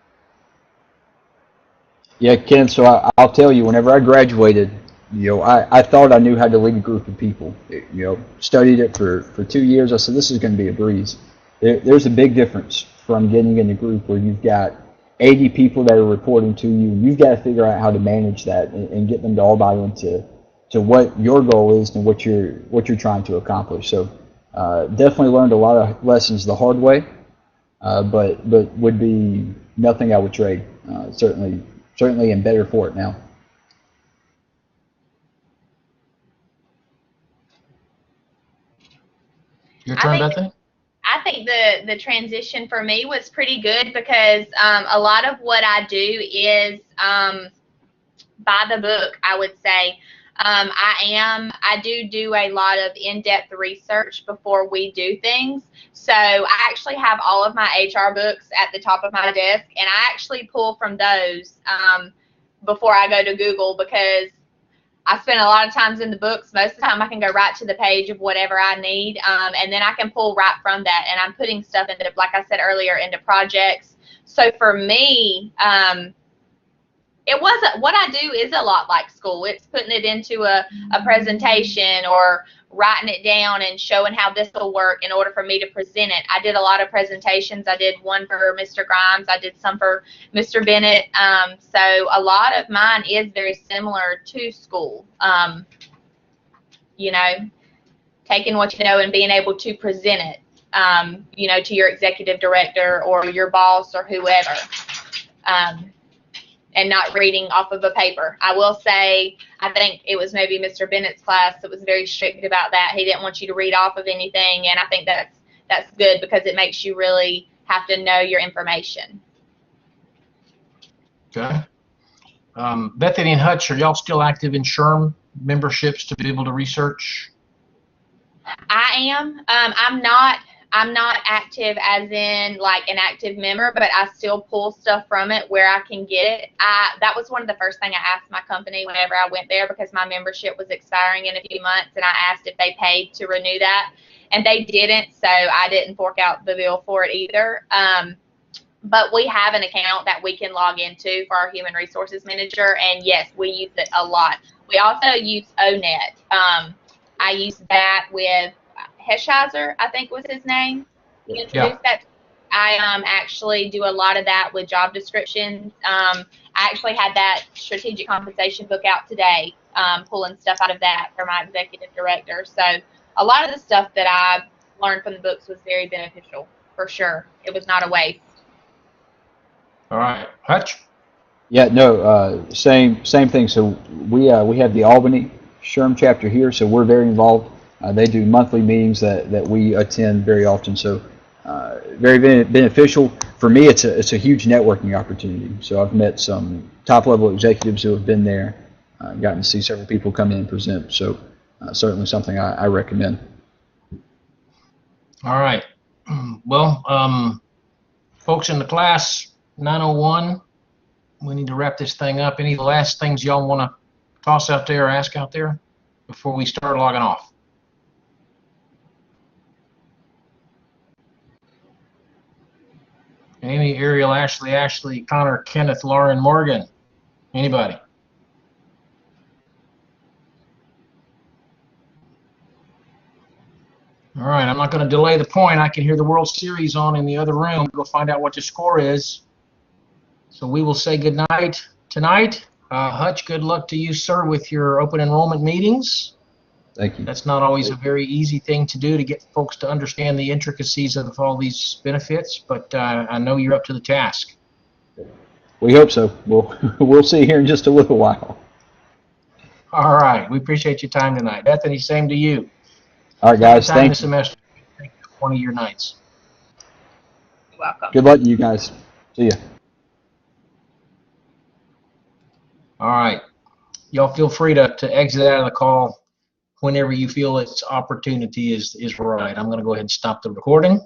Yeah, Ken, so I'll tell you, whenever I graduated, I thought I knew how to lead a group of people. Studied it for 2 years. I said, this is going to be a breeze. There's a big difference from getting in a group where you've got 80 people that are reporting to you, and you've got to figure out how to manage that and get them to all buy into what your goal is and what you're trying to accomplish. So definitely learned a lot of lessons the hard way, but would be nothing I would trade. Certainly am better for it now. Your turn, Bethany? I think the transition for me was pretty good because a lot of what I do is by the book, I would say. I do a lot of in-depth research before we do things. So I actually have all of my HR books at the top of my desk, and I actually pull from those before I go to Google, because I spend a lot of times in the books. Most of the time I can go right to the page of whatever I need, and then I can pull right from that. And I'm putting stuff into, like I said earlier, into projects. So for me, it wasn't, what I do is a lot like school. It's putting it into a presentation or writing it down and showing how this will work in order for me to present it. I did a lot of presentations. I did one for Mr. Grimes. I did some for Mr. Bennett. So a lot of mine is very similar to school. Taking what you know and being able to present it, to your executive director or your boss or whoever. And not reading off of a paper. I will say, I think it was maybe Mr. Bennett's class that was very strict about that. He didn't want you to read off of anything, and I think that's good because it makes you really have to know your information. Okay. Bethany and Hutch, are y'all still active in SHRM memberships to be able to research? I am. I'm not active as in like an active member, but I still pull stuff from it where I can get it. That was one of the first things I asked my company whenever I went there, because my membership was expiring in a few months, and I asked if they paid to renew that, and they didn't, so I didn't fork out the bill for it either. But we have an account that we can log into for our human resources manager, and yes, we use it a lot. We also use ONET. I use that with Heschheiser, I think was his name. He introduced that. I actually do a lot of that with job descriptions. I actually had that strategic compensation book out today, pulling stuff out of that for my executive director. So a lot of the stuff that I learned from the books was very beneficial, for sure. It was not a waste. All right. Hutch? Yeah, no, same thing. So we have the Albany SHRM chapter here, so we're very involved. They do monthly meetings that we attend very often, so very beneficial. For me, it's a huge networking opportunity. So I've met some top-level executives who have been there, gotten to see several people come in and present, so certainly something I recommend. All right. Well, folks in the class, 9:01, we need to wrap this thing up. Any last things y'all want to toss out there or ask out there? before we start logging off? Amy, Ariel, Ashley, Connor, Kenneth, Lauren, Morgan. Anybody? All right, I'm not going to delay the point. I can hear the World Series on in the other room. Go find out what the score is. So we will say good night tonight. Hutch, good luck to you, sir, with your open enrollment meetings. Thank you. That's not always a very easy thing to do, to get folks to understand the intricacies of all these benefits, but I know you're up to the task. We hope so. We'll see here in just a little while. All right. We appreciate your time tonight. Bethany, same to you. All right, guys. Time this Thank you. semester. One of your nights. You're welcome. Good luck to you guys. See ya. All right. Y'all feel free to exit out of the call whenever you feel its opportunity is right. I'm going to go ahead and stop the recording.